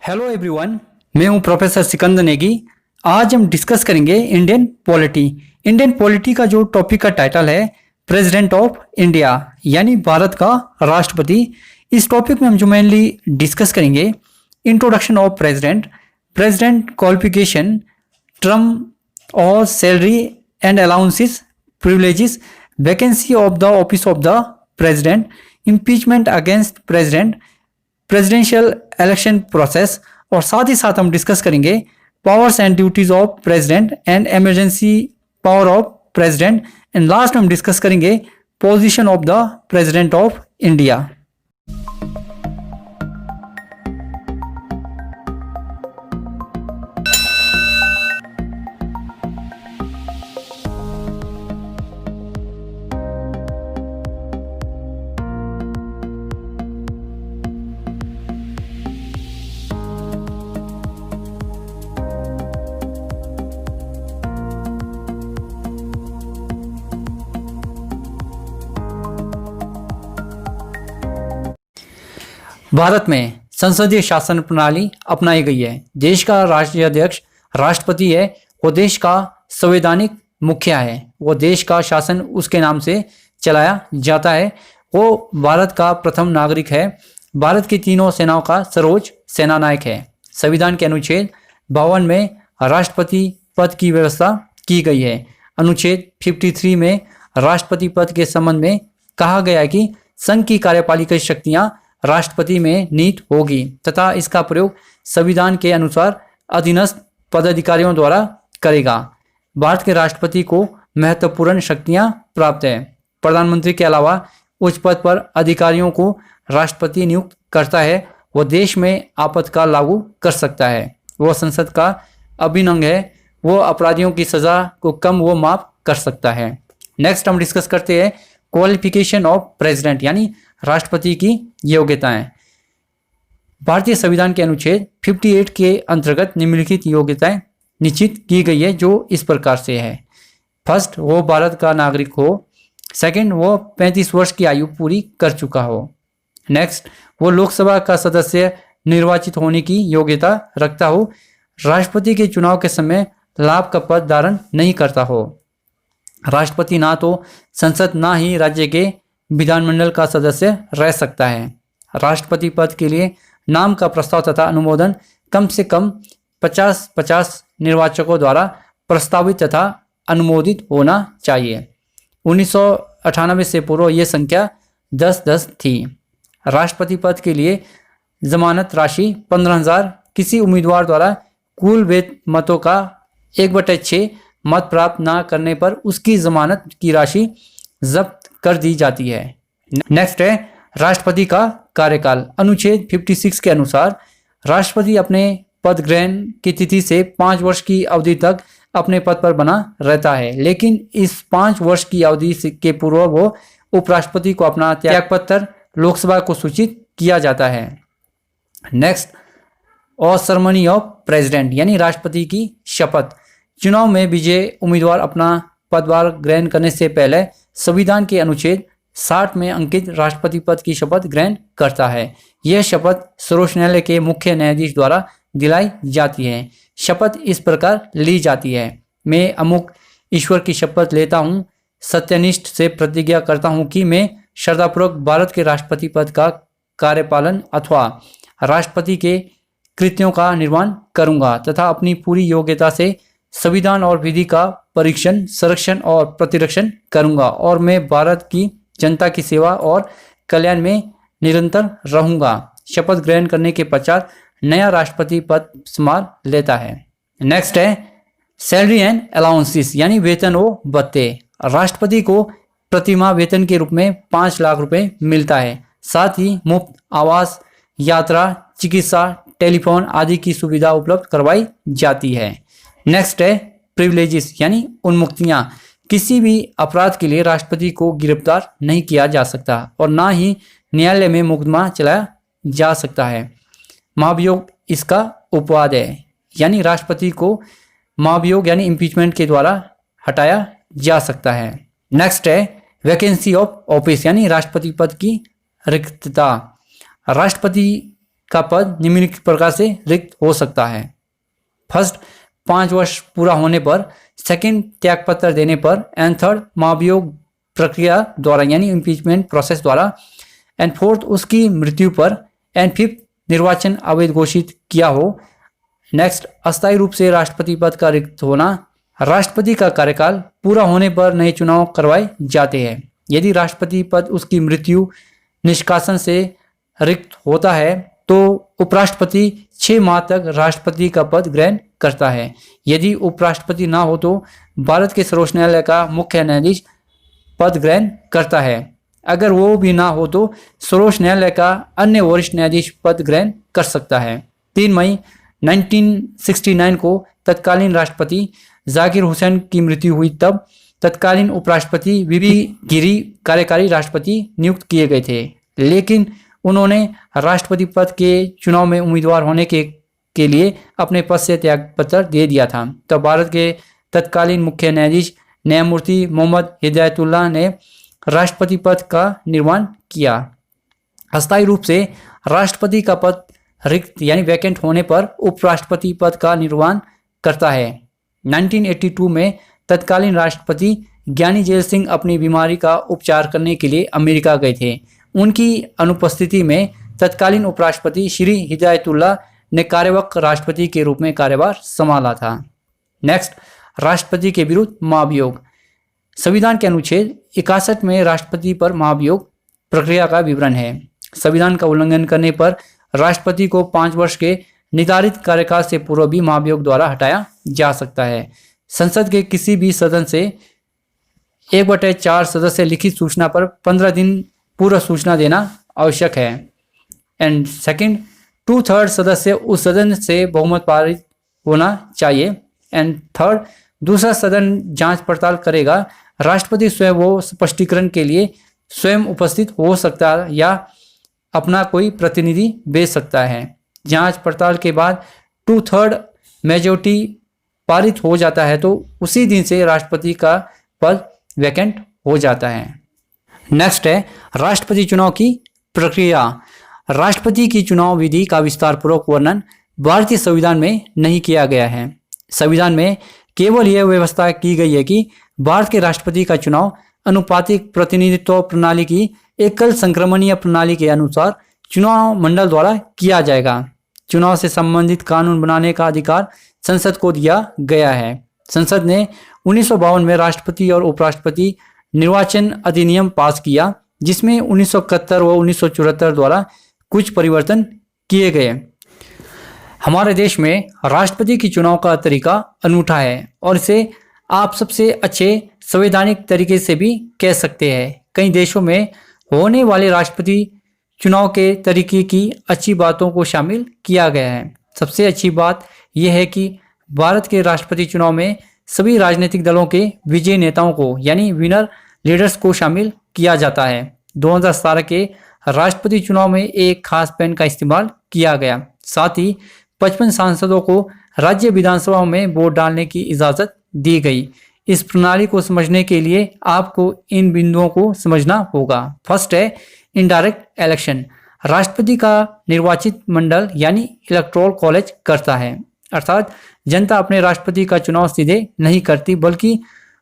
Hello everyone, मैं हूं professor Sikandar Negi. आज हम डिस्कस करेंगे इंडियन पॉलिटी। इंडियन पॉलिटी का जो टॉपिक का टाइटल है प्रेसिडेंट ऑफ इंडिया, यानी भारत का राष्ट्रपति। इस टॉपिक में हम जो मेनली डिस्कस करेंगे introduction of president, president qualification, term और salary and allowances, privileges, vacancy of the office of the president, impeachment against president, presidential election process, और साथ ही साथ हम डिस्कस करेंगे powers and duties of president and emergency power of president, and last में हम discuss करेंगे position of the president of India. Bharat में संसदीय शासन प्रणाली अपनाई गई है। देश का राष्ट्रीय अध्यक्ष राष्ट्रपति है। वो देश का संवैधानिक मुखिया है। वो देश का शासन उसके नाम से चलाया जाता है। वो भारत का प्रथम नागरिक है। भारत की तीनों सेनाओं का सर्वोच्च सेनानायक है। संविधान के अनुच्छेद 52 में राष्ट्रपति पद की व्यवस्था की गई है। अनुच्छेद 53 में राष्ट्रपति पद के संबंध में कहा गया है कि संघ की कार्यपालिका शक्तियां राष्ट्रपति में निहित होगी तथा इसका प्रयोग संविधान के अनुसार अधीनस्थ पदाधिकारियों द्वारा करेगा। भारत के राष्ट्रपति को महत्वपूर्ण शक्तियां प्राप्त है। प्रधानमंत्री के अलावा उच्च पद पर अधिकारियों को राष्ट्रपति नियुक्त करता है। वो देश में आपातकाल लागू कर सकता है। वो संसद का अभिन्न अंग है। वो अपराधियों की सजा को कम व माफ कर सकता है। नेक्स्ट हम डिस्कस करते हैं क्वालिफिकेशन ऑफ प्रेसिडेंट, यानी राष्ट्रपति की योग्यताएं। भारतीय संविधान के अनुच्छेद 58 के अंतर्गत निम्नलिखित योग्यताएं निश्चित की गई है, जो इस प्रकार से है। फर्स्ट, वो भारत का नागरिक हो। सेकंड, वो 35 वर्ष की आयु पूरी कर चुका हो। नेक्स्ट, वो लोकसभा का सदस्य निर्वाचित होने की योग्यता रखता हो। राष्ट्रपति के चुनाव के समय लाभ का पद धारण नहीं करता हो। राष्ट्रपति ना तो संसद ना ही राज्य के विधानमंडल का सदस्य रह सकता है। राष्ट्रपति पद के लिए नाम का प्रस्ताव तथा अनुमोदन कम से कम 50-50 निर्वाचकों द्वारा प्रस्तावित तथा अनुमोदित होना चाहिए। 1998 से पूर्व यह संख्या 10-10 थी। राष्ट्रपति पद के लिए जमानत राशि 15,000, किसी उम्मीदवार द्वारा कुल वैध मतों का 1/6 मत प्राप्त न करने पर उसकी जमानत की राशि जब्त कर दी जाती है। नेक्स्ट है राष्ट्रपति का कार्यकाल। अनुच्छेद 56 के अनुसार राष्ट्रपति अपने पद ग्रहण की तिथि से 5 वर्ष की अवधि तक अपने पद पर बना रहता है, लेकिन इस 5 वर्ष की अवधि के पूर्व वो उपराष्ट्रपति को अपना त्यागपत्र लोकसभा को सूचित किया जाता है। नेक्स्ट, और सेरेमनी ऑफ प्रेसिडेंट, यानी राष्ट्रपति की शपथ। चुनाव में विजयी उम्मीदवार अपना पदभार ग्रहण करने से पहले संविधान के अनुच्छेद 60 में अंकित राष्ट्रपति पद की शपथ ग्रहण करता है। यह शपथ सर्वोच्च न्यायालय के मुख्य न्यायाधीश द्वारा दिलाई जाती है। शपथ इस प्रकार ली जाती है। मैं अमुक ईश्वर की शपथ लेता हूँ, सत्यनिष्ठ से प्रतिज्ञा करता हूँ कि मैं श्रद्धापूर्वक भारत के राष्ट्रपति पद का कार्यपालन अथवा राष्ट्रपति के कृत्यों का निर्वहन करूँगा तथा अपनी पूरी योग्यता से संविधान और विधि का परीक्षण, संरक्षण और प्रतिरक्षण करूंगा, और मैं भारत की जनता की सेवा और कल्याण में निरंतर रहूंगा। शपथ ग्रहण करने के पश्चात नया राष्ट्रपति पद संभाल लेता है। नेक्स्ट है सैलरी एंड अलाउंसेस, यानी वेतन व भत्ते। राष्ट्रपति को प्रतिमाह वेतन के रूप में 5 लाख रुपए मिलता है। साथ ही मुफ्त आवास, यात्रा, चिकित्सा, टेलीफोन आदि की सुविधा उपलब्ध करवाई जाती है। नेक्स्ट है प्रिविलेजेस, यानी उन्मुक्तियां। किसी भी अपराध के लिए राष्ट्रपति को गिरफ्तार नहीं किया जा सकता और ना ही न्यायालय में मुकदमा चलाया जा सकता है। महाभियोग इसका उपवाद है, यानी राष्ट्रपति को महाभियोग यानी इम्पीचमेंट के द्वारा हटाया जा सकता है। नेक्स्ट है वैकेंसी ऑफ ऑफिस, यानी राष्ट्रपति पद की रिक्तता। राष्ट्रपति का पद निम्नलिखित प्रकार से रिक्त हो सकता है। फर्स्ट, 5 वर्ष पूरा होने पर, सेकंड, त्यागपत्र देने पर, एंड थर्ड, महाभियोग प्रक्रिया द्वारा यानी इम्पीचमेंट प्रोसेस द्वारा, एंड फोर्थ, उसकी मृत्यु पर, एंड फिफ्थ, निर्वाचन अवैध घोषित किया हो। नेक्स्ट, अस्थायी रूप से राष्ट्रपति पद का रिक्त होना। राष्ट्रपति का कार्यकाल पूरा होने पर नए चुनाव करवाए जाते हैं। यदि राष्ट्रपति पद उसकी मृत्यु, निष्कासन से रिक्त होता है तो उपराष्ट्रपति 6 माह तक राष्ट्रपति का पद ग्रहण करता है। यदि उपराष्ट्रपति ना हो तो भारत के सर्वोच्च न्यायालय का मुख्य न्यायाधीश पद ग्रहण करता है। अगर वो भी ना हो तो सर्वोच्च न्यायालय का अन्य वरिष्ठ न्यायाधीश पद ग्रहण कर सकता है। 3 मई 1969 को तत्कालीन राष्ट्रपति जाकिर हुसैन की मृत्यु हुई, तब तत्कालीन उपराष्ट्रपति वीवी गिरी कार्यकारी राष्ट्रपति नियुक्त किए गए थे, लेकिन उन्होंने राष्ट्रपति पद के चुनाव में उम्मीदवार होने के लिए अपने पद से त्यागपत्र दे दिया था। तब भारत के तत्कालीन मुख्य न्यायाधीश न्यायमूर्ति मोहम्मद हिदायतुल्लाह ने राष्ट्रपति पद का निर्माण किया। अस्थायी रूप से राष्ट्रपति का पद रिक्त यानी वैकेंट होने पर उपराष्ट्रपति पद का निर्वहन करता है। 1982 में तत्कालीन राष्ट्रपति ज्ञानी जैल सिंह अपनी बीमारी का उपचार करने के लिए अमेरिका गए थे। उनकी अनुपस्थिति में तत्कालीन उपराष्ट्रपति श्री हिदायतुल्लाह ने कार्यवाहक राष्ट्रपति के रूप में कार्यभार संभाला था। नेक्स्ट, राष्ट्रपति के विरुद्ध महाभियोग। संविधान के अनुच्छेद 61 में राष्ट्रपति पर महाभियोग प्रक्रिया का विवरण है। संविधान का उल्लंघन करने पर राष्ट्रपति को 5 वर्ष के निर्धारित कार्यकाल से पूर्व भी महाभियोग द्वारा हटाया जा सकता है। संसद के किसी भी सदन से 1/4 सदस्य लिखित सूचना पर 15 दिन पूर्व सूचना देना आवश्यक है। एंड सेकंड, 2/3 सदस्य उस सदन से बहुमत पारित होना चाहिए। एंड थर्ड, दूसरा सदन जांच पड़ताल करेगा। राष्ट्रपति स्वयं वो स्पष्टीकरण के लिए स्वयं उपस्थित हो सकता है या अपना कोई प्रतिनिधि भेज सकता है। जांच पड़ताल के बाद 2/3 मेजॉरिटी पारित हो जाता है तो उसी दिन से राष्ट्रपति का पद वैकेंट हो जाता है। नेक्स्ट है राष्ट्रपति चुनाव की प्रक्रिया। राष्ट्रपति की चुनाव विधि का विस्तार पूर्वक वर्णन भारतीय संविधान में नहीं किया गया है। संविधान में केवल यह व्यवस्था की गई है कि भारत के राष्ट्रपति का चुनाव अनुपातिक प्रतिनिधित्व प्रणाली की एकल संक्रमणीय प्रणाली के अनुसार चुनाव मंडल द्वारा किया जाएगा। चुनाव से संबंधित कानून बनाने का अधिकार संसद को दिया गया है। संसद ने 1952 में राष्ट्रपति और उपराष्ट्रपति निर्वाचन अधिनियम पास किया, जिसमें 1971 व 1974 द्वारा कुछ परिवर्तन किए गए। हमारे देश में राष्ट्रपति की चुनाव का तरीका अनूठा है और इसे आप सबसे अच्छे संवैधानिक तरीके से भी कह सकते हैं। कई देशों में होने वाले राष्ट्रपति चुनाव के तरीके की अच्छी बातों को शामिल किया गया है। सबसे अच्छी बात यह है कि भारत के राष्ट्रपति चुनाव में सभी राजनीतिक दलों के विजयी नेताओं को यानी विनर लीडर्स को शामिल किया जाता है। 2017 के राष्ट्रपति चुनाव में एक खास पेन का इस्तेमाल किया गया। साथ ही 55 सांसदों को राज्य विधानसभा में वोट डालने की इजाज़त दी गई। इस प्रणाली को समझने के लिए आपको इन बिंदुओं को समझना होगा। फर्स्ट है इनडायरेक्ट इलेक्शन। राष्ट्रपति का निर्वाचित मंडल यानी इलेक्टोरल कॉलेज करता है, अर्थात जनता अपने राष्ट्रपति का चुनाव सीधे नहीं करती बल्कि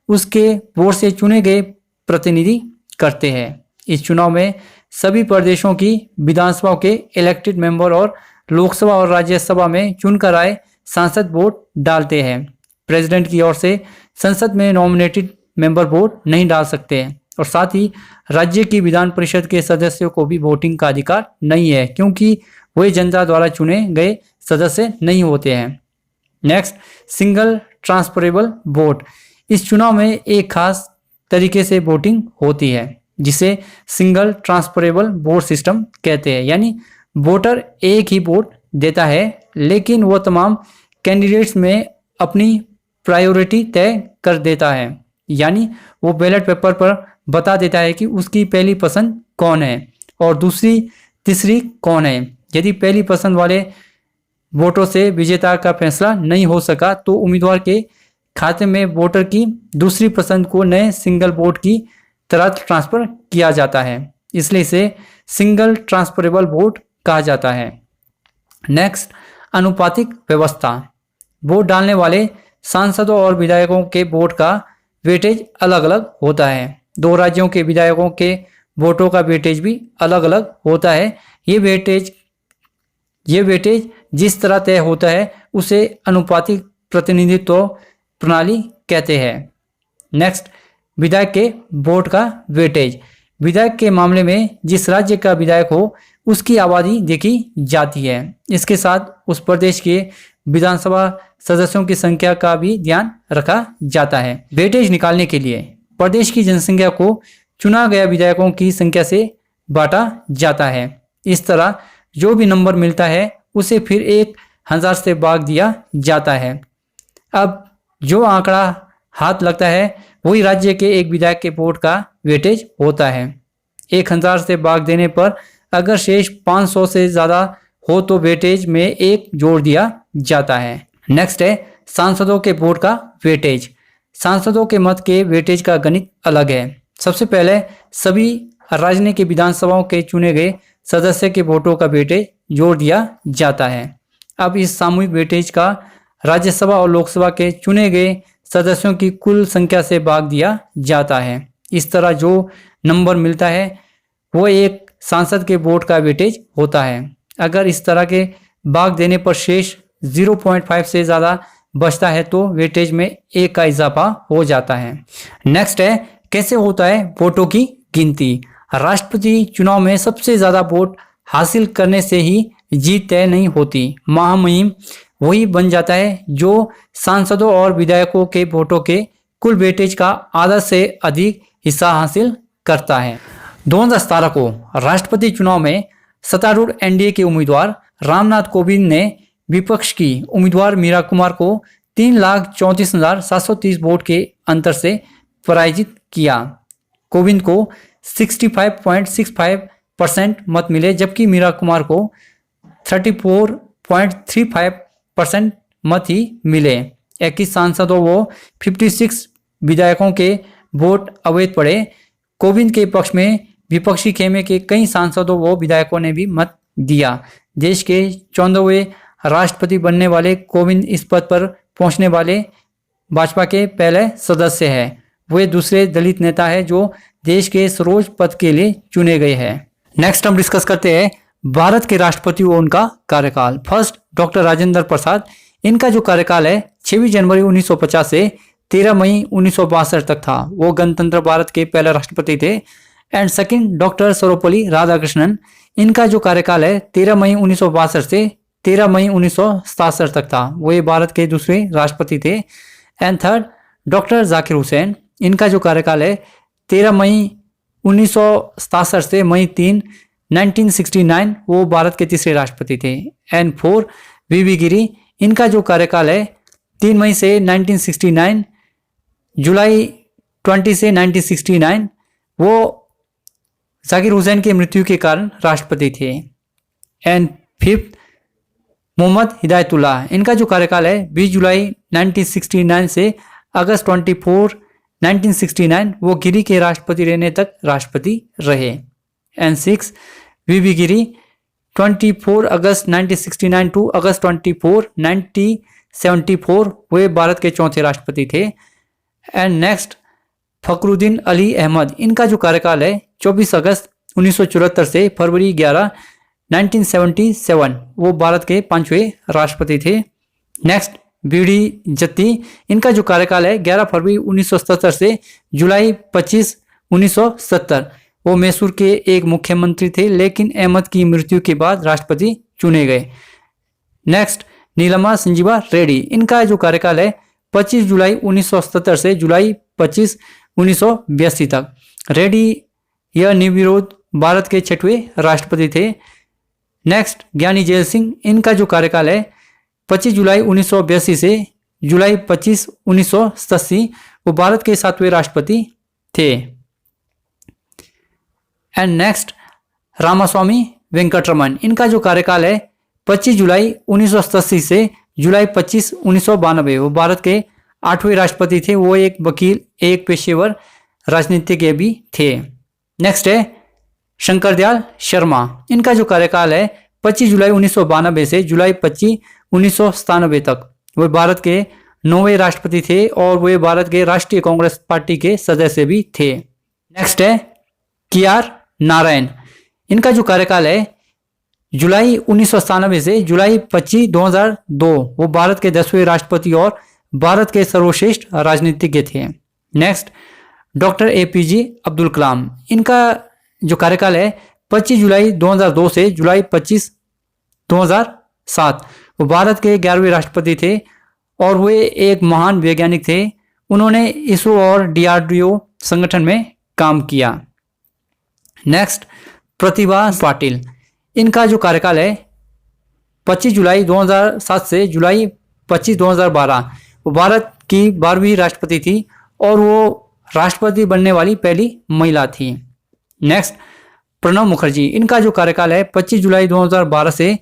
उसके वोट से चुने गए प्रतिनिधि करते हैं। इस चुनाव में सभी प्रदेशों की विधानसभाओं के इलेक्टेड मेंबर और लोकसभा और राज्यसभा में चुनकर आए सांसद वोट डालते हैं। प्रेसिडेंट की ओर से संसद में नॉमिनेटेड मेंबर वोट नहीं डाल सकते हैं और साथ ही राज्य की विधान परिषद के सदस्यों को भी वोटिंग का अधिकार नहीं है, क्योंकि वे जनता द्वारा चुने गए सदस्य नहीं होते हैं। Next, single transferable vote. इस चुनाव में एक खास तरीके से वोटिंग होती है जिसे सिंगल ट्रांसफरेबल वोट सिस्टम कहते हैं, यानी वोटर एक ही वोट देता है लेकिन वो तमाम कैंडिडेट्स में अपनी प्रायोरिटी तय कर देता है, यानी वो बैलेट पेपर पर बता देता है कि उसकी पहली पसंद कौन है और दूसरी तीसरी कौन है। यदि पहली पसंद वाले वोटों से विजेता का फैसला नहीं हो सका तो उम्मीदवार के खाते में वोटर की दूसरी पसंद को नए सिंगल वोट की तरह ट्रांसफर किया जाता है, इसलिए इसे सिंगल ट्रांसफरेबल वोट कहा जाता है। नेक्स्ट, अनुपातिक व्यवस्था। वोट डालने वाले सांसदों और विधायकों के वोट का वेटेज अलग अलग होता है। दो राज्यों के विधायकों के वोटों का वेटेज भी अलग अलग होता है। ये वेटेज जिस तरह तय होता है उसे अनुपातिक प्रतिनिधित्व प्रणाली कहते हैं। नेक्स्ट, विधायक के वोट का वेटेज। विधायक के मामले में जिस राज्य का विधायक हो उसकी आबादी देखी जाती है। इसके साथ उस प्रदेश के विधानसभा सदस्यों की संख्या का भी ध्यान रखा जाता है। वेटेज निकालने के लिए प्रदेश की जनसंख्या को चुना गया विधायकों की संख्या से बांटा जाता है। इस तरह जो भी नंबर मिलता है उसे फिर 1000 से भाग दिया जाता है। अब जो आंकड़ा हाथ लगता है वही राज्य के एक विधायक के वोट का वेटेज होता है। 1000 से भाग देने पर अगर शेष 500 से ज़्यादा हो तो वेटेज में 1 जोड़ दिया जाता है। नेक्स्ट है सांसदों के वोट का वेटेज। सांसदों के मत के वेटेज का गणित अलग है। सबसे पहले सभी राजनीतिक विधानसभाओं के चुने गए सदस्य के वोटों का वेटेज जोड़ दिया जाता है। अब इस सामूहिक वेटेज का राज्यसभा और लोकसभा के चुने गए सदस्यों की कुल संख्या से भाग दिया जाता है। इस तरह जो नंबर मिलता है वो एक सांसद के वोट का वेटेज होता है। अगर इस तरह के भाग देने पर शेष 0.5 से ज़्यादा बचता है तो वेटेज में 1 का इजाफा हो जाता है। नेक्स्ट है कैसे होता है वोटों की गिनती। राष्ट्रपति चुनाव में सबसे ज़्यादा वोट हासिल करने से ही जीत तय नहीं होती। महामहिम वही बन जाता है जो सांसदों और विधायकों के वोटों के कुल वेटेज का आधा से अधिक हिस्सा हासिल करता है। 2017 को राष्ट्रपति चुनाव में सत्तारूढ़ एनडीए के उम्मीदवार रामनाथ कोविंद ने विपक्ष की उम्मीदवार मीरा कुमार को 3,34,730 वोट के अंतर से पराजित किया। कोविंद को 65.65% मत मिले जबकि मीरा कुमार को 34.35% मत ही मिले। 21 सांसदों व 56 विधायकों के वोट अवैध पड़े। कोविंद के पक्ष में विपक्षी खेमे के कई सांसदों व विधायकों ने भी मत दिया। देश के 14वें राष्ट्रपति बनने वाले कोविंद इस पद पर पहुंचने वाले भाजपा के पहले सदस्य हैं। वे दूसरे दलित नेता हैं जो देश के सर्वोच्च पद के लिए चुने गए हैं। नेक्स्ट हम डिस्कस करते हैं भारत के राष्ट्रपति और उनका कार्यकाल। First, doctor Rajendra Prasad. इनका जो कार्यकाल है 26 जनवरी 1950 से 13 मई 1962 तक था। वो गणतंत्र भारत के पहले राष्ट्रपति थे। And second, doctor Sarvepalli Radhakrishnan. इनका जो कार्यकाल है 13 मई 1962 से 13 मई 1967 तक था। वो भारत के दूसरे राष्ट्रपति थे। And third, doctor Zakir Hussain. इनका जो कार्यकाल है 13 मई 1967 से मई 3, 1969, वो भारत के तीसरे राष्ट्रपति थे। एंड फोर, वीवी गिरी। इनका जो कार्यकाल है 3 मई से 1969, जुलाई 20 से 1969, वो जाकिर हुसैन की मृत्यु के कारण राष्ट्रपति थे। And fifth, Mohammad Hidayatullah. इनका जो कार्यकाल है 20 जुलाई 1969 से अगस्त 24, 1969, वो गिरी के राष्ट्रपति रहने तक राष्ट्रपति रहे। And six, V V Giri. 24 अगस्त 1969 टू अगस्त 24, 1974, वे भारत के चौथे राष्ट्रपति थे। And next, Fakhruddin Ali Ahmed. इनका जो कार्यकाल है 24 अगस्त 1974 से फरवरी 11, 1977, वो भारत के 5वें राष्ट्रपति थे। Next, B D Jatti. इनका जो कार्यकाल है 11 फरवरी 1977 से जुलाई 25, 1970, वो मैसूर के एक मुख्यमंत्री थे लेकिन अहमद की मृत्यु के बाद राष्ट्रपति चुने गए। नेक्स्ट, नीलमा संजीवा रेड्डी। इनका जो कार्यकाल है 25 जुलाई 1970 से जुलाई 25, 1982 तक। रेड्डी यह निर्विरोध भारत के 6वें राष्ट्रपति थे। नेक्स्ट, ज्ञानी जैल सिंह। इनका जो कार्यकाल है 25 जुलाई 1982 से जुलाई 25, 1987, वो भारत के 7वें राष्ट्रपति थे। And next, Ramaswamy Venkataraman. इनका जो कार्यकाल है 25 जुलाई 1987 से जुलाई 25, 1992, वो भारत के 8वें राष्ट्रपति थे। वो एक वकील, एक पेशेवर राजनीतिज्ञ भी थे। नेक्स्ट है शंकर दयाल शर्मा। इनका जो कार्यकाल है 25 जुलाई 1992 से जुलाई 25 1997 तक वे भारत के 9वें राष्ट्रपति थे और वे भारत के राष्ट्रीय कांग्रेस पार्टी के सदस्य भी थे। नेक्स्ट है KR नारायण। इनका जो कार्यकाल है जुलाई 1997 से जुलाई 25 2002, वो भारत के 10वें राष्ट्रपति और भारत के सर्वश्रेष्ठ राजनीतिज्ञ थे। Next doctor APJ Abdul Kalam. इनका जो कार्यकाल है 25 जुलाई 2002 से जुलाई 25 2007, वो भारत के 11वें राष्ट्रपति थे और वे एक महान वैज्ञानिक थे। उन्होंने इसरो और DRDO संगठन में काम किया। नेक्स्ट प्रतिभा पाटिल। इनका जो कार्यकाल है 25 जुलाई 2007 से जुलाई 25 2012, वो भारत की 12वीं राष्ट्रपति थी और वो राष्ट्रपति बनने वाली पहली महिला थी। नेक्स्ट प्रणब मुखर्जी। इनका जो कार्यकाल है 25 जुलाई 2012 से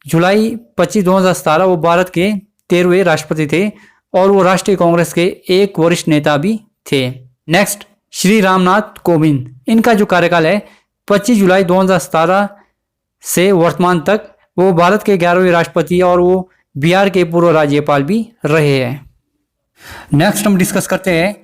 जुलाई 25 2017, वो भारत के 13वें राष्ट्रपति थे और वो राष्ट्रीय कांग्रेस के एक वरिष्ठ नेता भी थे। नेक्स्ट श्री रामनाथ कोविंद। इनका जो कार्यकाल है 25 जुलाई 2017 से वर्तमान तक, वो भारत के 11वें राष्ट्रपति और वो बिहार के पूर्व राज्यपाल भी रहे हैं। नेक्स्ट हम डिस्कस करते हैं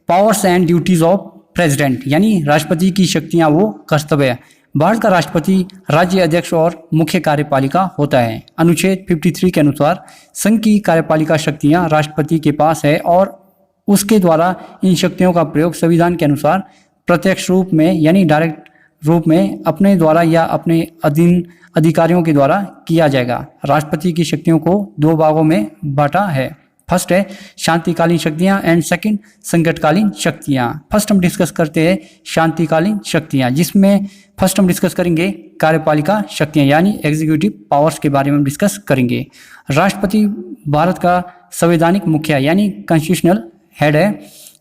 powers and duties of president, यानी राष्ट्रपति की शक्तियां वो कर्तव्य। भारत का राष्ट्रपति राज्य अध्यक्ष और मुख्य कार्यपालिका होता है। अनुच्छेद 53 के अनुसार संघ की कार्यपालिका शक्तियां राष्ट्रपति के पास है और उसके द्वारा इन शक्तियों का प्रयोग संविधान के अनुसार प्रत्यक्ष रूप में यानी डायरेक्ट रूप में अपने द्वारा या अपने अधीन अधिकारियों के द्वारा किया जाएगा। राष्ट्रपति की शक्तियों को 2 भागों में बांटा है। फर्स्ट है शांतिकालीन शक्तियां एंड सेकंड संकटकालीन शक्तियां। फर्स्ट हम डिस्कस करते हैं शांतिकालीन शक्तियां, जिसमें फर्स्ट हम डिस्कस करेंगे कार्यपालिका शक्तियां यानी एग्जीक्यूटिव पावर्स के बारे में हम डिस्कस करेंगे। राष्ट्रपति भारत का संवैधानिक मुखिया यानी कॉन्स्टिट्यूशनल हेड है।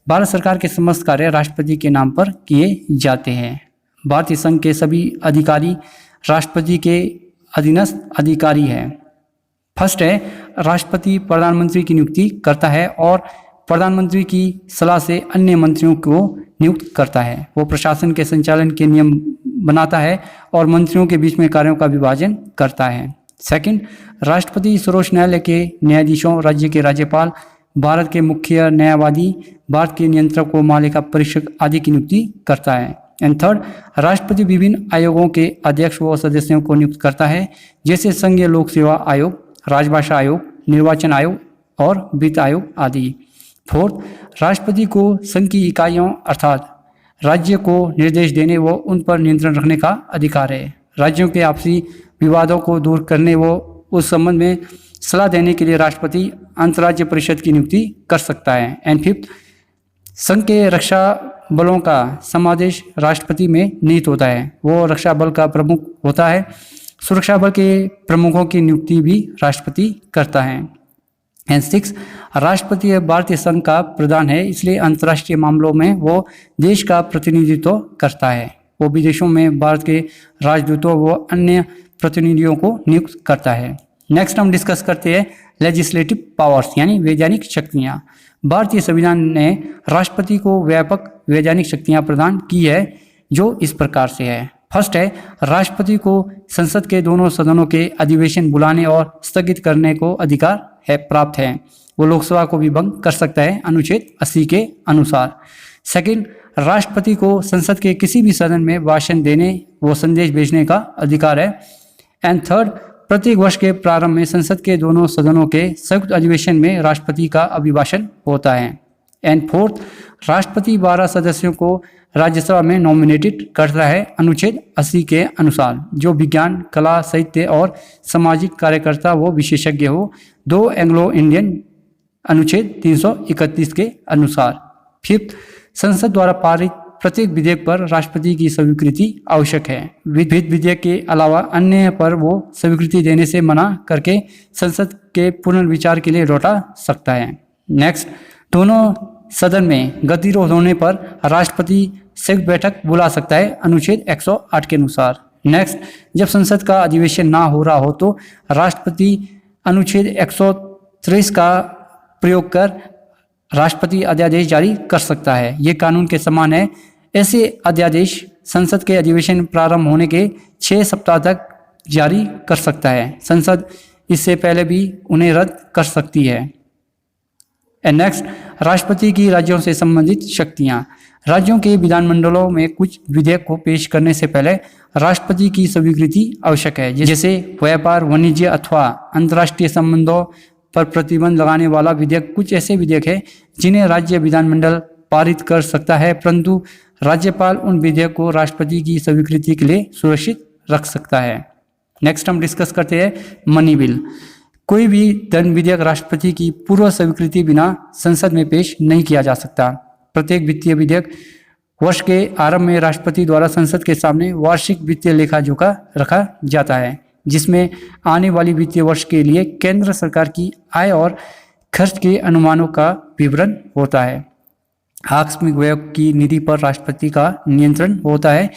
भारत सरकार के समस्त कार्य राष्ट्रपति के नाम पर किए जाते हैं। भारतीय संघ के सभी अधिकारी राष्ट्रपति के अधीनस्थ अधिकारी हैं। फर्स्ट है राष्ट्रपति प्रधानमंत्री की नियुक्ति करता है और प्रधानमंत्री की सलाह से अन्य मंत्रियों को नियुक्त करता है। वो प्रशासन के संचालन के नियम बनाता है और मंत्रियों के बीच में कार्यों का विभाजन करता है। सेकंड, राष्ट्रपति सर्वोच्च न्यायालय के न्यायाधीशों, राज्य के राज्यपाल, भारत के मुख्य न्यायवादी, भारत के नियंत्रक व महालेखा परीक्षक आदि की नियुक्ति करता है। एंड थर्ड, राष्ट्रपति विभिन्न आयोगों के अध्यक्ष व सदस्यों को नियुक्त करता है, जैसे संघीय लोक सेवा आयोग, राजभाषा आयोग, निर्वाचन आयोग और वित्त आयोग आदि। फोर्थ, राष्ट्रपति को संघ की इकाइयों अर्थात राज्य को निर्देश देने व उन पर नियंत्रण रखने का अधिकार है। राज्यों के आपसी विवादों को दूर करने व उस संबंध में सलाह देने के लिए राष्ट्रपति अंतर्राज्य परिषद की नियुक्ति कर सकता है। एंड फिफ्थ, संघ के रक्षा बलों का समादेश राष्ट्रपति में निहित होता है। वो रक्षा बल का प्रमुख होता है। सुरक्षा बल के प्रमुखों की नियुक्ति भी राष्ट्रपति करता है। एंड सिक्स, राष्ट्रपति भारतीय संघ का प्रधान है, इसलिए अंतर्राष्ट्रीय मामलों में वो देश का प्रतिनिधित्व करता है। वो विदेशों में भारत के राजदूतों व अन्य प्रतिनिधियों को नियुक्त करता है। नेक्स्ट हम डिस्कस करते हैं लेजिस्लेटिव पावर्स यानी वैधानिक शक्तियाँ। भारतीय संविधान ने राष्ट्रपति को व्यापक वैधानिक शक्तियाँ प्रदान की है, जो इस प्रकार से है। फर्स्ट है, राष्ट्रपति को संसद के दोनों सदनों के अधिवेशन बुलाने और स्थगित करने को अधिकार है प्राप्त है। वो लोकसभा को भी भंग कर सकता है अनुच्छेद 80 के अनुसार। सेकंड, राष्ट्रपति को संसद के किसी भी सदन में भाषण देने व संदेश भेजने का अधिकार है। एंड थर्ड, प्रत्येक वर्ष के प्रारंभ में संसद के दोनों सदनों के संयुक्त अधिवेशन में राष्ट्रपति का अभिभाषण होता है। एंड फोर्थ, राष्ट्रपति 12 सदस्यों को राज्यसभा में नॉमिनेटेड करता है अनुच्छेद 80 के अनुसार, जो विज्ञान, कला, साहित्य और सामाजिक कार्यकर्ता व विशेषज्ञ हो। 2 एंग्लो इंडियन अनुच्छेद 331 के अनुसार। फिफ्थ, संसद द्वारा पारित प्रत्येक विधेयक पर राष्ट्रपति की स्वीकृति आवश्यक है। विधेयक के अलावा अन्य पर वो स्वीकृति देने से मना करके संसद के पुनर्विचार के लिए लौटा सकता है। नेक्स्ट, दोनों सदन में गतिरोध होने पर राष्ट्रपति संयुक्त बैठक बुला सकता है अनुच्छेद 108 के अनुसार। नेक्स्ट, जब संसद का अधिवेशन ना हो रहा हो तो राष्ट्रपति अनुच्छेद 123 का प्रयोग कर राष्ट्रपति अध्यादेश जारी कर सकता है। ये कानून के समान है। ऐसे अध्यादेश संसद के अधिवेशन प्रारंभ होने के 6 सप्ताह तक जारी कर सकता है। संसद इससे पहले भी उन्हें रद्द कर सकती है। एंड नेक्स्ट, राष्ट्रपति की राज्यों से संबंधित शक्तियां। राज्यों के विधानमंडलों में कुछ विधेयक को पेश करने से पहले राष्ट्रपति की स्वीकृति आवश्यक है, जैसे व्यापार, वाणिज्य अथवा अंतर्राष्ट्रीय संबंधों पर प्रतिबंध लगाने वाला विधेयक। कुछ ऐसे विधेयक हैं जिन्हें राज्य विधानमंडल पारित कर सकता है, परंतु राज्यपाल उन विधेयक को राष्ट्रपति की स्वीकृति के लिए सुरक्षित रख सकता है। नेक्स्ट हम डिस्कस करते हैं मनी बिल। कोई भी धन विधेयक राष्ट्रपति की पूर्व स्वीकृति बिना संसद में पेश नहीं किया जा सकता। प्रत्येक वित्तीय विधेयक वर्ष के आरंभ में राष्ट्रपति द्वारा संसद के सामने वार्षिक वित्तीय लेखा जोखा रखा जाता है, जिसमें आने वाली वित्तीय वर्ष के लिए केंद्र सरकार की आय और खर्च के अनुमानों का विवरण होता है। आकस्मिक व्यय की निधि पर राष्ट्रपति का नियंत्रण होता है।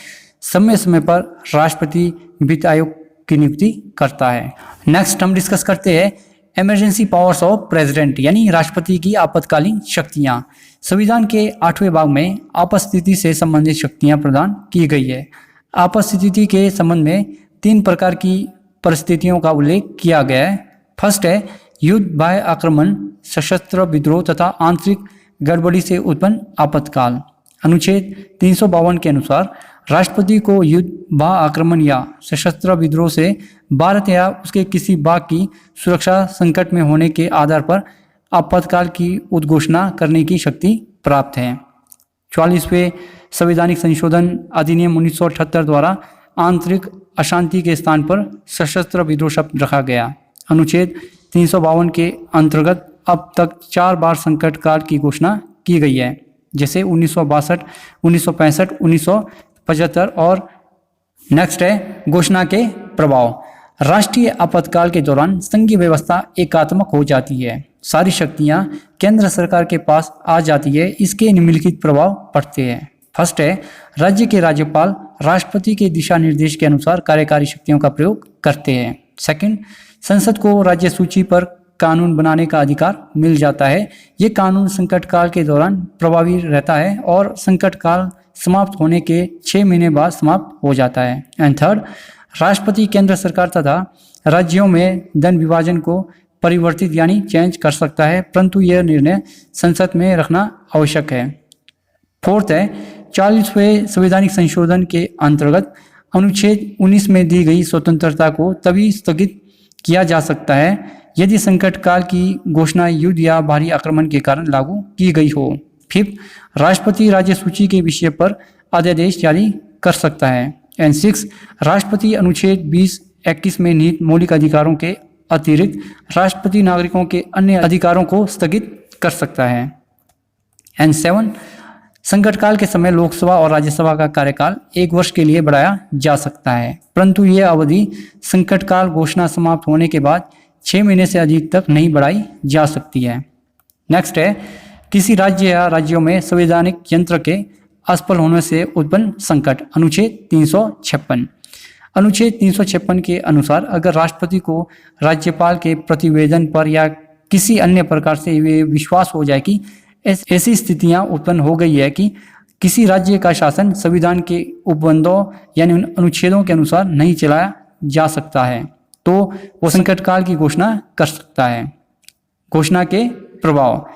समय समय पर राष्ट्रपति वित्त आयोग की नियुक्ति करता है। नेक्स्ट हम डिस्कस करते हैं इमरजेंसी पावर्स ऑफ प्रेसिडेंट, यानी राष्ट्रपति की आपातकालीन शक्तियां। संविधान के 8वें भाग में आपात स्थिति से संबंधित शक्तियां प्रदान की गई है। आपात स्थिति के संबंध में 3 प्रकार की परिस्थितियों का उल्लेख किया गया है। फर्स्ट है युद्ध, बाह्य आक्रमण, सशस्त्र विद्रोह तथा आंतरिक गड़बड़ी से उत्पन्न आपातकाल। अनुच्छेद 352 के अनुसार राष्ट्रपति को युद्ध, बाह्य आक्रमण या सशस्त्र विद्रोह से भारत या उसके किसी भाग की सुरक्षा संकट में होने के आधार पर आपातकाल की उद्घोषणा करने की शक्ति प्राप्त है। 44वें संवैधानिक संशोधन अधिनियम 1978 द्वारा आंतरिक अशांति के स्थान पर सशस्त्र विद्रोह शब्द रखा गया। अनुच्छेद 352 के अंतर्गत अब तक 4 बार संकट काल की घोषणा की गई है, जैसे 1962, 1965, 1975 और नेक्स्ट है घोषणा के प्रभाव। राष्ट्रीय आपातकाल के दौरान संघीय व्यवस्था एकात्मक हो जाती है। सारी शक्तियां केंद्र सरकार के पास आ जाती है। इसके निम्नलिखित प्रभाव पड़ते हैं। फर्स्ट है राज्य के राज्यपाल राष्ट्रपति के दिशा निर्देश के अनुसार कार्यकारी शक्तियों का प्रयोग करते हैं। सेकंड, संसद को राज्य सूची पर कानून बनाने का अधिकार मिल जाता है। ये कानून संकट काल के दौरान प्रभावी रहता है और संकट काल समाप्त होने के 6 महीने बाद समाप्त हो जाता है। एंड थर्ड, राष्ट्रपति केंद्र सरकार तथा राज्यों में धन विभाजन को परिवर्तित यानी चेंज कर सकता है, परंतु यह निर्णय संसद में रखना आवश्यक है। फोर्थ है 40वें संवैधानिक संशोधन के अंतर्गत अनुच्छेद 19 में दी गई स्वतंत्रता को तभी स्थगित किया जा सकता है यदि संकट काल की घोषणा युद्ध या बाहरी आक्रमण के कारण लागू की गई हो। फिफ्थ, राष्ट्रपति राज्य सूची के विषय पर अध्यादेश जारी कर सकता है। एंड 6, राष्ट्रपति अनुच्छेद 20-21 में निहित मौलिक अधिकारों के अतिरिक्त राष्ट्रपति नागरिकों के अन्य अधिकारों को स्थगित कर सकता है। एंड 7, संकट काल के समय लोकसभा और राज्यसभा का कार्यकाल 1 वर्ष के लिए बढ़ाया जा सकता है, परंतु यह अवधि संकट काल घोषणा समाप्त होने के बाद 6 महीने से अधिक तक नहीं बढ़ाई जा सकती है। नेक्स्ट है किसी राज्य या राज्यों में संवैधानिक यंत्र के असफल होने से उत्पन्न संकट। अनुच्छेद 356। अनुच्छेद 356 के अनुसार अगर राष्ट्रपति को राज्यपाल के प्रतिवेदन पर या किसी अन्य प्रकार से विश्वास हो जाए कि ऐसी स्थितियां उत्पन्न हो गई है कि किसी राज्य का शासन संविधान के उपबंधों यानी अनुच्छेदों के अनुसार नहीं चलाया जा सकता है, तो वो संकट काल की घोषणा कर सकता है। घोषणा के प्रभाव,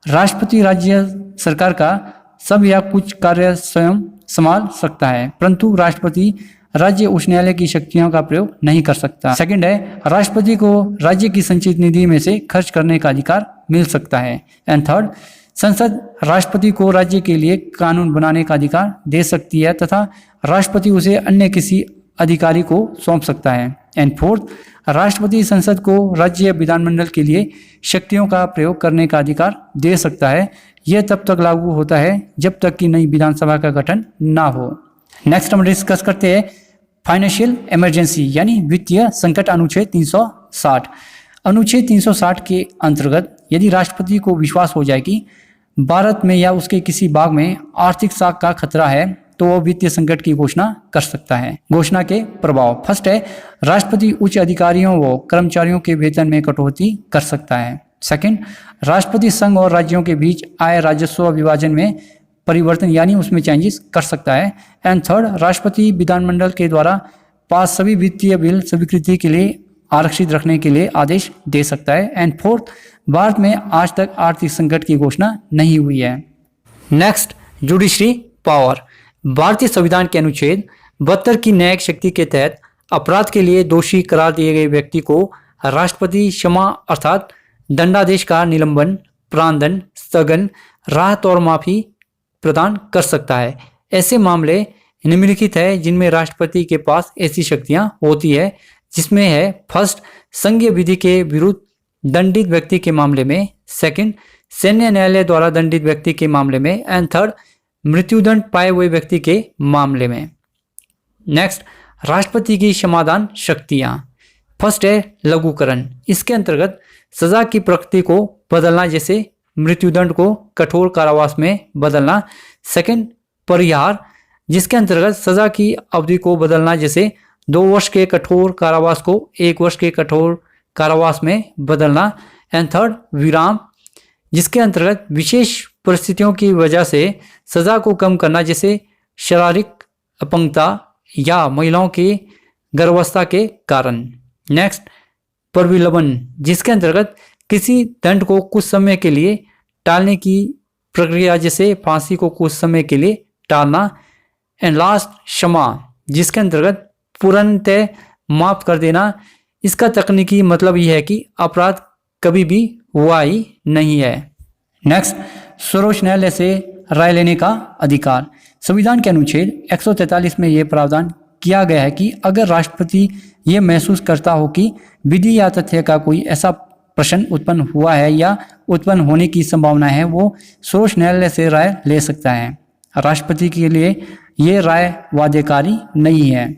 राष्ट्रपति राज्य सरकार का सब या कुछ कार्य स्वयं संभाल सकता है, परंतु राष्ट्रपति राज्य उच्च न्यायालय की शक्तियों का प्रयोग नहीं कर सकता। सेकंड है राष्ट्रपति को राज्य की संचित निधि में से खर्च करने का अधिकार मिल सकता है। एंड थर्ड, संसद राष्ट्रपति को राज्य के लिए कानून बनाने का अधिकार दे सकती है तथा राष्ट्रपति उसे अन्य किसी अधिकारी को सौंप सकता है। एंड फोर्थ, राष्ट्रपति संसद को राज्य विधानमंडल के लिए शक्तियों का प्रयोग करने का अधिकार दे सकता है। यह तब तक लागू होता है जब तक कि नई विधानसभा का गठन ना हो। नेक्स्ट हम डिस्कस करते हैं फाइनेंशियल इमरजेंसी यानी वित्तीय संकट। अनुच्छेद 360। अनुच्छेद 360 के अंतर्गत यदि राष्ट्रपति को विश्वास हो जाए कि भारत में या उसके किसी भाग में आर्थिक साख का खतरा है तो वह वित्तीय संकट की घोषणा कर सकता है। घोषणा के प्रभाव, फर्स्ट है राष्ट्रपति उच्च अधिकारियों व कर्मचारियों के वेतन में कटौती कर सकता है। सेकंड, राष्ट्रपति संघ और राज्यों के बीच आय राजस्व विभाजन में परिवर्तन यानी उसमें चेंजेस कर सकता है। एंड थर्ड, राष्ट्रपति विधानमंडल के द्वारा पास सभी वित्तीय बिल स्वीकृति के लिए आरक्षित रखने के लिए आदेश दे सकता है। एंड फोर्थ, भारत में आज तक आर्थिक संकट की घोषणा नहीं हुई है। Next, judiciary power. भारतीय संविधान के अनुच्छेद 72 की न्यायिक शक्ति के तहत अपराध के लिए दोषी करार दिए गए व्यक्ति को राष्ट्रपति क्षमा अर्थात दंडादेश का निलंबन, प्राणदंड, स्थगन, राहत और माफी प्रदान कर सकता है। ऐसे मामले निम्नलिखित है जिनमें राष्ट्रपति के पास ऐसी शक्तियां होती है, जिसमें है फर्स्ट, संघीय विधि के विरुद्ध दंडित व्यक्ति के मामले में, सेकंड, सैन्य न्यायालय द्वारा दंडित व्यक्ति के मामले में, एंड थर्ड, मृत्युदंड पाए हुए व्यक्ति के मामले में। नेक्स्ट, राष्ट्रपति की क्षमादान शक्तियां। फर्स्ट है लघुकरण। इसके अंतर्गत सजा की प्रकृति को बदलना, जैसे मृत्युदंड को कठोर कारावास में बदलना। सेकंड, परिहार, जिसके अंतर्गत सजा की अवधि को बदलना, जैसे 2 वर्ष के कठोर कारावास को 1 वर्ष के कठोर कारावास में बदलना। एंड थर्ड, विराम, जिसके अंतर्गत विशेष परिस्थितियों की वजह से सजा को कम करना, जैसे शारीरिक अपंगता या महिलाओं की गर्भावस्था के कारण। नेक्स्ट, परिलंबन, जिसके अंतर्गत किसी दंड को कुछ समय के लिए टालने की प्रक्रिया, जैसे फांसी को कुछ समय के लिए टालना। एंड लास्ट, क्षमा, जिसके अंतर्गत पूर्णतः माफ कर देना। इसका तकनीकी मतलब यह है कि अपराध कभी भी हुआ ही नहीं है। नेक्स्ट, सर्वोच्च न्यायालय से राय लेने का अधिकार। संविधान के अनुच्छेद 143 में यह प्रावधान किया गया है कि अगर राष्ट्रपति ये महसूस करता हो कि विधि या तथ्य का कोई ऐसा प्रश्न उत्पन्न हुआ है या उत्पन्न होने की संभावना है, वो सर्वोच्च न्यायालय से राय ले सकता है। राष्ट्रपति के लिए ये राय बाध्यकारी नहीं है।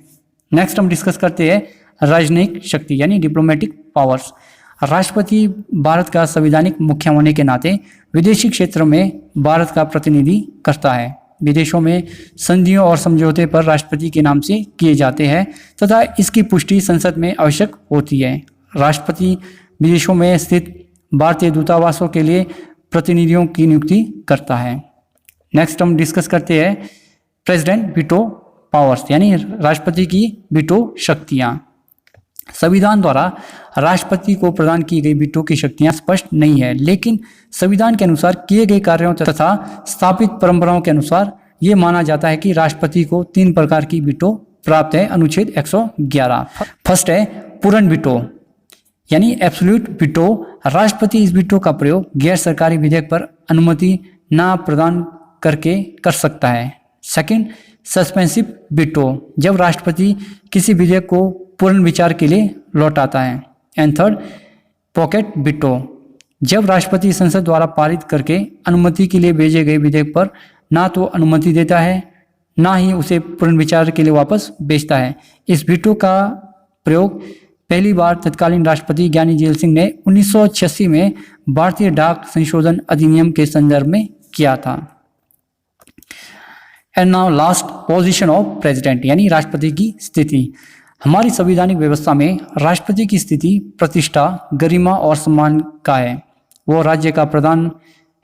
नेक्स्ट हम डिस्कस करते हैं राजनयिक शक्ति यानी डिप्लोमेटिक पावर्स। राष्ट्रपति भारत का संवैधानिक मुखिया होने के नाते विदेशी क्षेत्र में भारत का प्रतिनिधि करता है। विदेशों में संधियों और समझौते पर राष्ट्रपति के नाम से किए जाते हैं तथा इसकी पुष्टि संसद में आवश्यक होती है। राष्ट्रपति विदेशों में स्थित भारतीय दूतावासों के लिए प्रतिनिधियों की नियुक्ति करता है। नेक्स्ट हम डिस्कस करते हैं प्रेसिडेंट वीटो पावर्स यानी राष्ट्रपति की वीटो शक्तियाँ। संविधान द्वारा राष्ट्रपति को प्रदान की गई वीटो की शक्तियां स्पष्ट नहीं है, लेकिन संविधान के अनुसार किए गए कार्यों तथा स्थापित परंपराओं के अनुसार ये माना जाता है कि राष्ट्रपति को 3 प्रकार की वीटो प्राप्त है। अनुच्छेद 111। फर्स्ट है पूर्ण वीटो यानी एब्सोल्यूट वीटो। राष्ट्रपति इस वीटो का प्रयोग गैर सरकारी विधेयक पर अनुमति न प्रदान करके कर सकता है। सेकंड, सस्पेंसिव वीटो, जब राष्ट्रपति किसी विधेयक को पूर्ण विचार के लिए लौटाता है। एंड थर्ड, पॉकेट वीटो, जब राष्ट्रपति संसद द्वारा पारित करके अनुमति के लिए भेजे गए विधेयक पर ना तो अनुमति देता है ना ही उसे पूर्ण विचार के लिए वापस भेजता है। इस वीटो का प्रयोग पहली बार तत्कालीन राष्ट्रपति ज्ञानी जेल सिंह ने 1986 में भारतीय डाक संशोधन अधिनियम के संदर्भ में किया था। And now last, position of president यानी राष्ट्रपति की स्थिति। हमारी संवैधानिक व्यवस्था में राष्ट्रपति की स्थिति प्रतिष्ठा, गरिमा और सम्मान का है। वो राज्य का प्रधान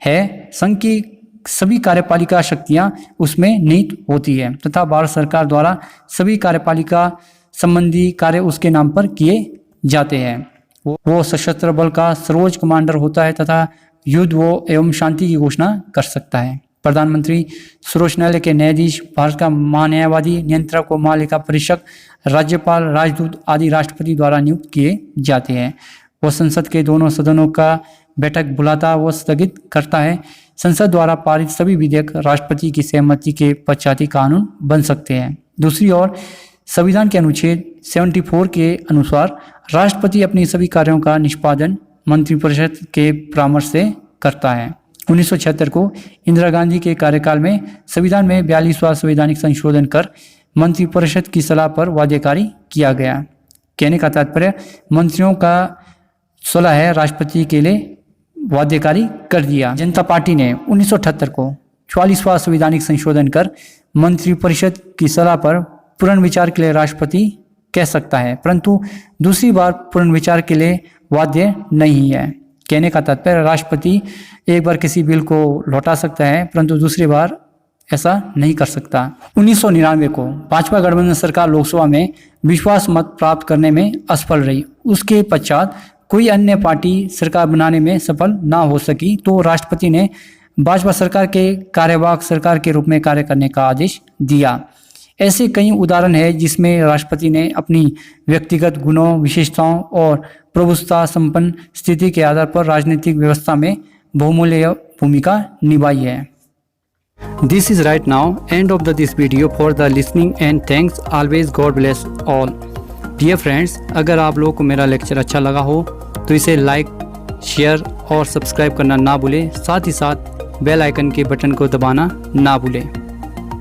है। संघ की सभी कार्यपालिका शक्तियां उसमें निहित होती है तथा भारत सरकार द्वारा सभी कार्यपालिका संबंधी कार्य उसके नाम पर किए जाते हैं। वो सशस्त्र बल का सर्वोच्च कमांडर होता है तथा युद्ध वो एवं शांति की घोषणा कर सकता है। प्रधानमंत्री, सर्वोच्च न्यायालय के न्यायाधीश, भारत का महान्यायवादी, नियंत्रक व महालेखा परीक्षक, राज्यपाल, राजदूत आदि राष्ट्रपति द्वारा नियुक्त किए जाते हैं। वह संसद के दोनों सदनों का बैठक बुलाता व स्थगित करता है। संसद द्वारा पारित सभी विधेयक राष्ट्रपति की सहमति के पश्चात ही कानून बन सकते हैं। दूसरी ओर संविधान के अनुच्छेद 74 के अनुसार राष्ट्रपति अपनी सभी कार्यों का निष्पादन मंत्रिपरिषद के परामर्श से करता है। 1976 को इंदिरा गांधी के कार्यकाल में संविधान में 42वां संवैधानिक संशोधन कर मंत्रिपरिषद की सलाह पर बाध्यकारी किया गया। कहने का तात्पर्य मंत्रियों का सलाह है राष्ट्रपति के लिए बाध्यकारी कर दिया। जनता पार्टी ने 1978 को 44वां संवैधानिक संशोधन कर मंत्रिपरिषद की सलाह पर पुनर्विचार के लिए राष्ट्रपति कह सकता है, परंतु दूसरी बार पुनर्विचार के लिए बाध्य नहीं है। कहने का तात्पर्य राष्ट्रपति एक बार किसी बिल को लौटा सकता है परंतु दूसरी बार ऐसा नहीं कर सकता। 1999 को भाजपा गठबंधन सरकार लोकसभा में विश्वास मत प्राप्त करने में असफल रही। उसके पश्चात कोई अन्य पार्टी सरकार बनाने में सफल ना हो सकी तो राष्ट्रपति ने भाजपा सरकार के कार्यवाहक सरकार के रूप में कार्य करने का आदेश दिया। ऐसे कई उदाहरण हैं जिसमें राष्ट्रपति ने अपनी व्यक्तिगत गुणों, विशेषताओं और प्रभुसत्ता संपन्न स्थिति के आधार पर राजनीतिक व्यवस्था में बहुमूल्य भूमिका निभाई है। This is right now end of this video for the listening and thanks always God bless all. Dear friends, अगर आप लोगों को मेरा लेक्चर अच्छा लगा हो तो इसे लाइक, शेयर और सब्सक्राइब करना ना भूलें। साथ ही साथ बेल आइकन के बटन को दबाना ना भूलें।